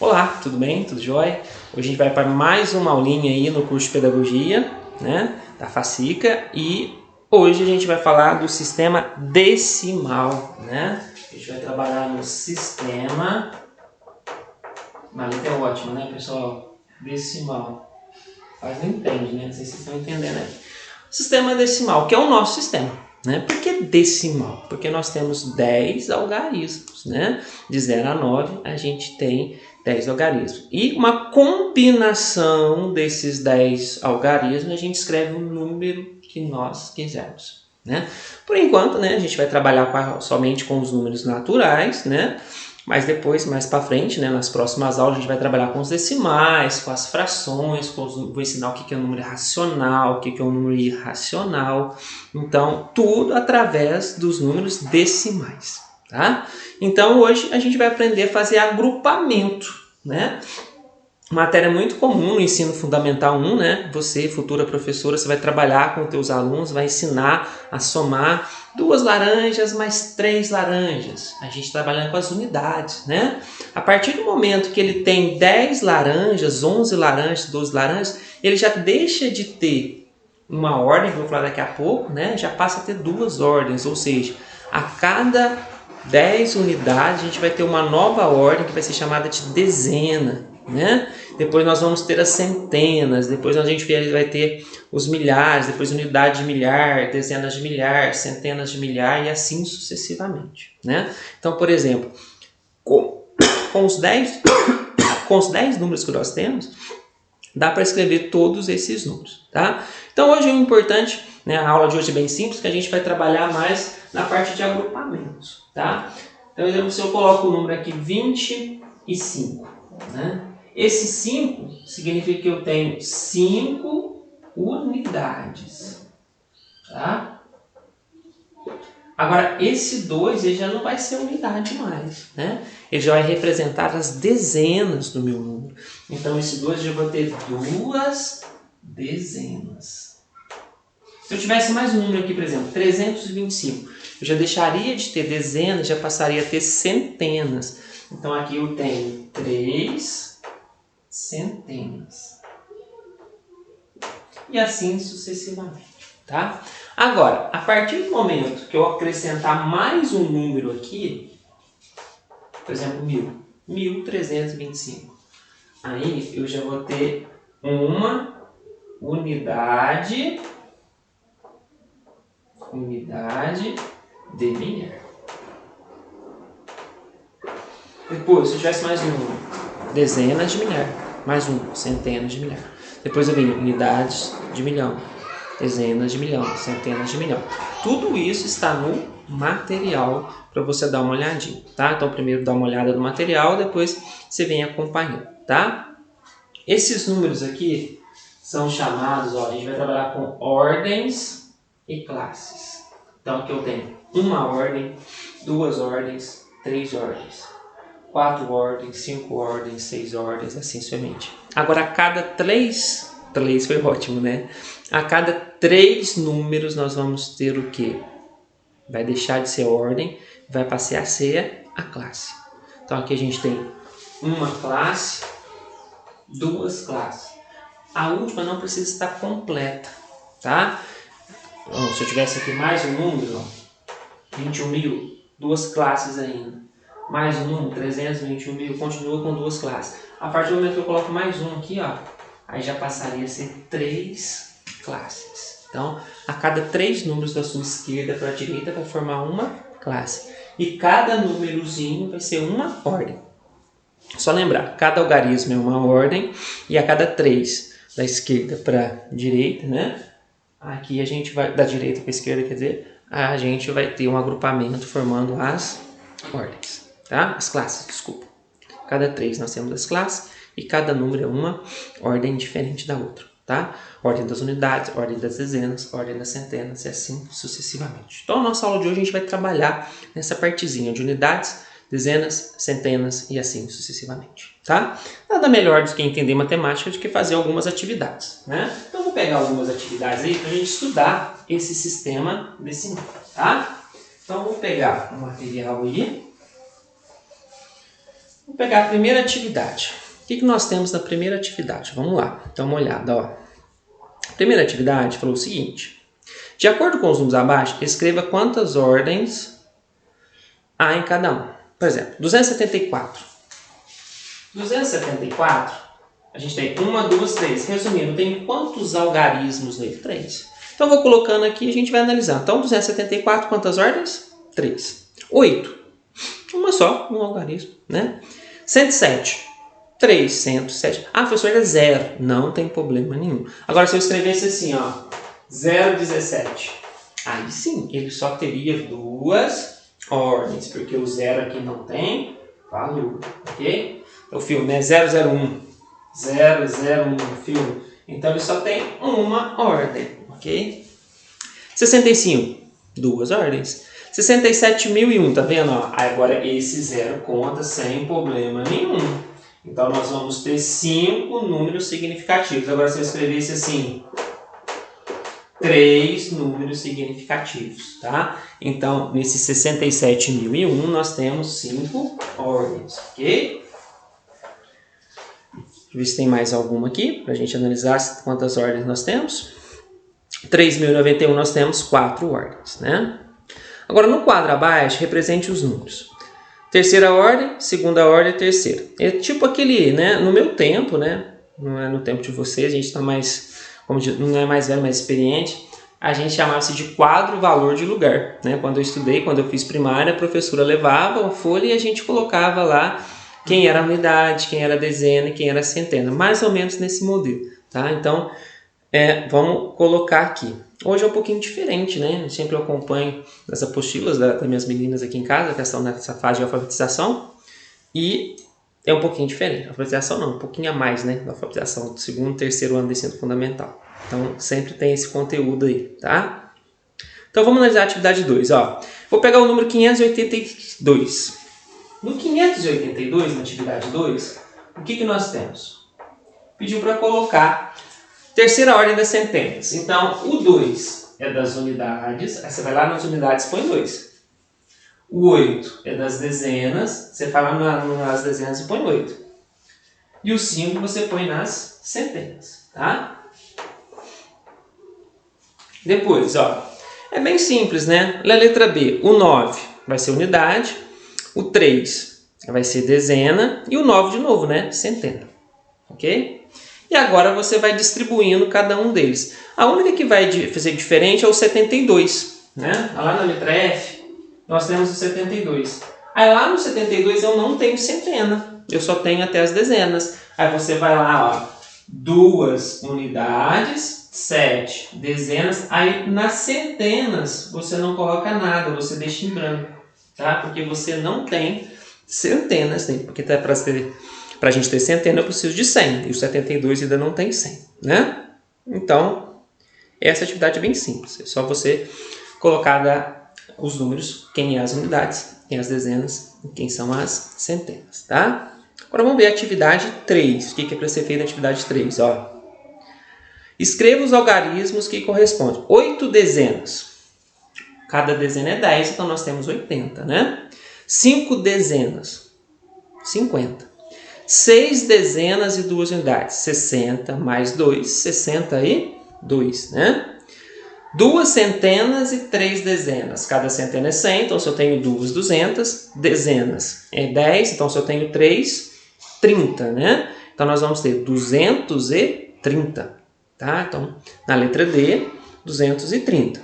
Olá, tudo bem? Tudo jóia? Hoje a gente vai para mais uma aulinha aí no curso de Pedagogia, né, da FACICA, e hoje a gente vai falar do sistema decimal, né? A gente vai trabalhar no sistema... Maleta é ótimo, né, pessoal? Decimal. Quase não entende, né? Não sei se vocês estão entendendo aí. Sistema decimal, que é o nosso sistema, né? Por que decimal? Porque nós temos 10 algarismos, né? De 0 a 9 a gente tem 10 algarismos. E uma combinação desses 10 algarismos a gente escreve o número que nós quisermos, né? Por enquanto, né, a gente vai trabalhar somente com os números naturais, né? Mas depois, mais para frente, né, nas próximas aulas, a gente vai trabalhar com os decimais, com as frações, vou ensinar o que é um número racional, o que é um número irracional. Então, tudo através dos números decimais, tá? Então, hoje a gente vai aprender a fazer agrupamento, né? Matéria muito comum no ensino fundamental 1, né? Você, futura professora, você vai trabalhar com os teus alunos, vai ensinar a somar 2 laranjas mais 3 laranjas. A gente trabalhando com as unidades, né? A partir do momento que ele tem 10 laranjas, 11 laranjas, 12 laranjas, ele já deixa de ter uma ordem, que eu vou falar daqui a pouco, né? Já passa a ter 2 ordens, ou seja, a cada 10 unidades a gente vai ter uma nova ordem que vai ser chamada de dezena, né? Depois nós vamos ter as centenas, depois a gente vai ter os milhares, depois unidade de milhar, dezenas de milhar, centenas de milhar e assim sucessivamente, né? Então, por exemplo, com os 10 números que nós temos, dá para escrever todos esses números, tá? Então hoje é importante, né, a aula de hoje é bem simples, que a gente vai trabalhar mais na parte de agrupamentos, tá? Então, se eu coloco o número aqui 25, né? Esse 5 significa que eu tenho 5 unidades, tá? Agora, esse 2 ele já não vai ser unidade mais, né? Ele já vai representar as dezenas do meu número. Então, esse 2 já vai ter 2 dezenas. Se eu tivesse mais um número aqui, por exemplo, 325, eu já deixaria de ter dezenas, já passaria a ter centenas. Então, aqui eu tenho 3 centenas. E assim sucessivamente, tá? Agora, a partir do momento que eu acrescentar mais um número aqui, por exemplo, 1325, aí eu já vou ter uma unidade de milhar. Depois, se eu tivesse mais um número, dezenas de milhar, mais um, centenas de milhar. Depois eu venho unidades de milhão, dezenas de milhão, centenas de milhão. Tudo isso está no material para você dar uma olhadinha, tá? Então primeiro dá uma olhada no material, depois você vem acompanhando, tá? Esses números aqui são chamados, ó, a gente vai trabalhar com ordens e classes. Então aqui eu tenho uma ordem, 2 ordens, 3 ordens, 4 ordens, 5 ordens, 6 ordens, assim somente. Agora, a cada 3 foi ótimo, né? A cada 3 números nós vamos ter o quê? Vai deixar de ser ordem, vai passar a ser a classe. Então, aqui a gente tem uma classe, 2 classes. A última não precisa estar completa, tá? Então, se eu tivesse aqui mais um número, ó, 21.000, 2 classes ainda. Mais um número, 321.000, continua com 2 classes. A partir do momento que eu coloco mais um aqui, ó, aí já passaria a ser 3 classes. Então, a cada 3 números da sua esquerda para a direita vai formar uma classe. E cada númerozinho vai ser uma ordem. Só lembrar, cada algarismo é uma ordem e a cada 3 da esquerda para a direita, né? Aqui a gente vai, da direita para a esquerda, quer dizer, a gente vai ter um agrupamento formando as ordens, tá? As classes, desculpa. Cada 3 nós temos as classes e cada número é uma ordem diferente da outra, tá? Ordem das unidades, ordem das dezenas, ordem das centenas e assim sucessivamente. Então, a nossa aula de hoje a gente vai trabalhar nessa partezinha de unidades, dezenas, centenas e assim sucessivamente, tá? Nada melhor do que entender matemática do que fazer algumas atividades, né? Então, vou pegar algumas atividades aí para a gente estudar esse sistema decimal, tá? Então, vou pegar o material aí. Vou pegar a primeira atividade. O que nós temos na primeira atividade? Vamos lá, dá uma olhada. Ó. A primeira atividade falou o seguinte. De acordo com os números abaixo, escreva quantas ordens há em cada um. Por exemplo, 274. 274, a gente tem 1, 2, 3. Resumindo, tem quantos algarismos nele? 3. Então, vou colocando aqui e a gente vai analisar. Então, 274, quantas ordens? 3. 8. Uma só, um algarismo, né? 107. 307. Ah, professor, é 0. Não tem problema nenhum. Agora, se eu escrevesse assim, ó, 0,17. Aí sim, ele só teria 2 ordens, porque o 0 aqui não tem valor, ok? O filme é 001. 001 filme. Então, ele só tem uma ordem, ok? 65. 2 ordens. 67.001, tá vendo? Ó? Agora, esse 0 conta sem problema nenhum. Então, nós vamos ter 5 números significativos. Agora, se eu escrevesse assim, 3 números significativos, tá? Então, nesse 67.001, nós temos 5 ordens, ok? Deixa eu ver se tem mais alguma aqui, para a gente analisar quantas ordens nós temos. 3.091 nós temos 4 ordens, né? Agora, no quadro abaixo, represente os números. Terceira ordem, segunda ordem, terceira. É tipo aquele, né? No meu tempo, né? Não é no tempo de vocês, a gente está mais, como não é mais velho, mais experiente. A gente chamava-se de quadro valor de lugar, né? Quando eu estudei, quando eu fiz primária, a professora levava uma folha e a gente colocava lá quem era a unidade, quem era a dezena e quem era a centena. Mais ou menos nesse modelo, tá? Então, vamos colocar aqui. Hoje é um pouquinho diferente, né? Eu sempre acompanho as apostilas das minhas meninas aqui em casa, que estão nessa fase de alfabetização, e é um pouquinho diferente. Alfabetização não, um pouquinho a mais, né? Da alfabetização do segundo, terceiro ano do ensino fundamental. Então, sempre tem esse conteúdo aí, tá? Então, vamos analisar a atividade 2, ó. Vou pegar o número 582. No 582, na atividade 2, o que nós temos? Pediu para colocar terceira ordem das centenas. Então, o 2 é das unidades. Aí você vai lá nas unidades e põe 2. O 8 é das dezenas. Você vai lá nas dezenas e põe 8. E o 5 você põe nas centenas. Tá? Depois, ó. É bem simples, né? Na letra B, o 9 vai ser unidade. O 3 vai ser dezena. E o 9 de novo, né? Centena. Ok? E agora você vai distribuindo cada um deles. A única que vai fazer diferente é o 72. Né? Lá na letra F, nós temos o 72. Aí lá no 72 eu não tenho centena. Eu só tenho até as dezenas. Aí você vai lá, ó, 2 unidades, 7 dezenas. Aí nas centenas você não coloca nada, você deixa em branco. Tá? Porque você não tem centenas. Né? Porque tá para a gente ter centena, eu preciso de 100. E o 72 ainda não tem 100. Né? Então, essa atividade é bem simples. É só você colocar os números, quem é as unidades, quem é as dezenas e quem são as centenas. Tá? Agora vamos ver a atividade 3. O que é para ser feito na atividade 3? Ó. Escreva os algarismos que correspondem. 8 dezenas. Cada dezena é 10, então nós temos 80. Né? 5 dezenas. 50. 6 dezenas e 2 unidades, 60 mais 2, 62, né? 2 centenas e 3 dezenas, cada centena é 100, então se eu tenho 2, 200, dezenas é 10, então se eu tenho 3, 30, né? Então nós vamos ter 230, tá? Então, na letra D, 230.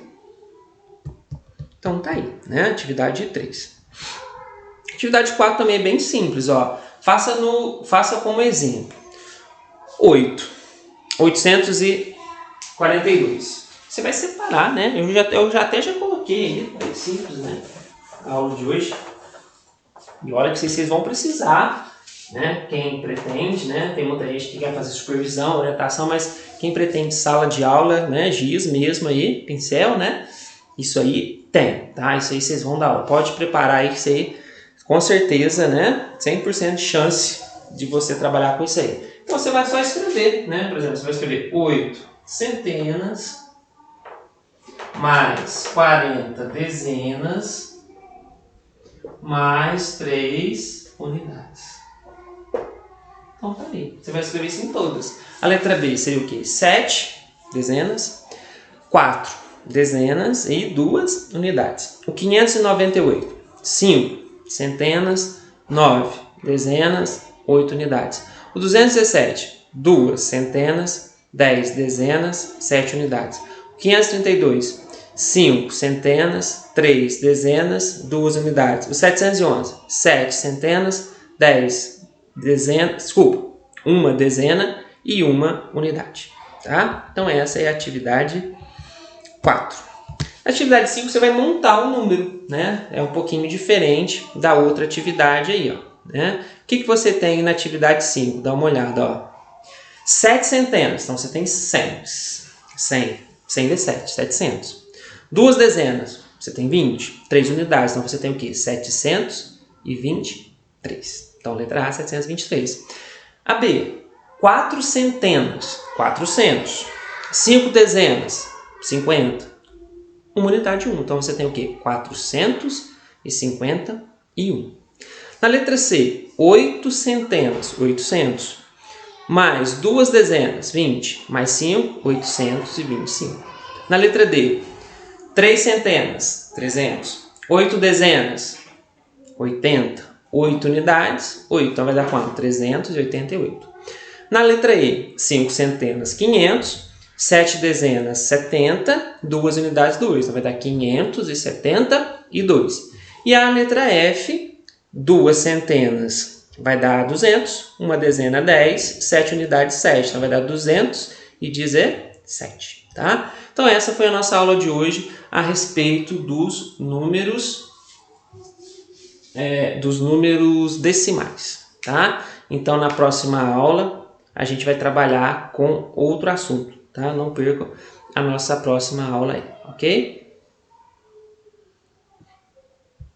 Então tá aí, né? Atividade 3. Atividade 4 também é bem simples, ó. Faça como exemplo. 842. Você vai separar, né? Eu já coloquei aí, é simples, né? A aula de hoje. E olha que vocês vão precisar, né? Quem pretende, né? Tem muita gente que quer fazer supervisão, orientação, mas quem pretende sala de aula, né? Giz mesmo aí, pincel, né? Isso aí tem, tá? Isso aí vocês vão dar aula. Pode preparar aí que isso aí, com certeza, né? 100% de chance de você trabalhar com isso aí. Então você vai só escrever, né? Por exemplo, você vai escrever 8 centenas mais 40 dezenas mais 3 unidades. Então tá aí. Você vai escrever isso em todas. A letra B seria o quê? 7 dezenas, 4 dezenas e 2 unidades. O 598, 5 centenas, 9 dezenas, 8 unidades. O 217, 2 centenas, 10 dezenas, 7 unidades. O 532, 5 centenas, 3 dezenas, 2 unidades. O 711, 7 centenas, 10 dezenas, desculpa, 1 dezena e 1 unidade. Tá? Então essa é a atividade 4. Na atividade 5 você vai montar o número, né? É um pouquinho diferente da outra atividade aí, ó. Né? O que você tem na atividade 5? Dá uma olhada, ó. 7 centenas, então você tem 100 vezes 7, 700. 2 dezenas, você tem 20. 3 unidades, então você tem o quê? 723. Então letra A, 723. A B, 4 centenas, 400. 5 dezenas, 50. 1 unidade 1, então você tem o quê? 451. Na letra C, 8 centenas, 800, mais 2 dezenas, 20, mais 5, 825. Na letra D, 3 centenas, 300, 8 dezenas, 80, 8 unidades, 8, então vai dar quanto? 388. Na letra E, 5 centenas, 500, 7 dezenas, 70, 2 unidades, 2, então vai dar 572. E a letra F, 2 centenas vai dar 200, 1 dezena 10, 7 unidades 7, então vai dar 217, tá? Então essa foi a nossa aula de hoje a respeito dos números decimais, tá? Então na próxima aula a gente vai trabalhar com outro assunto, tá? Não percam a nossa próxima aula aí, ok?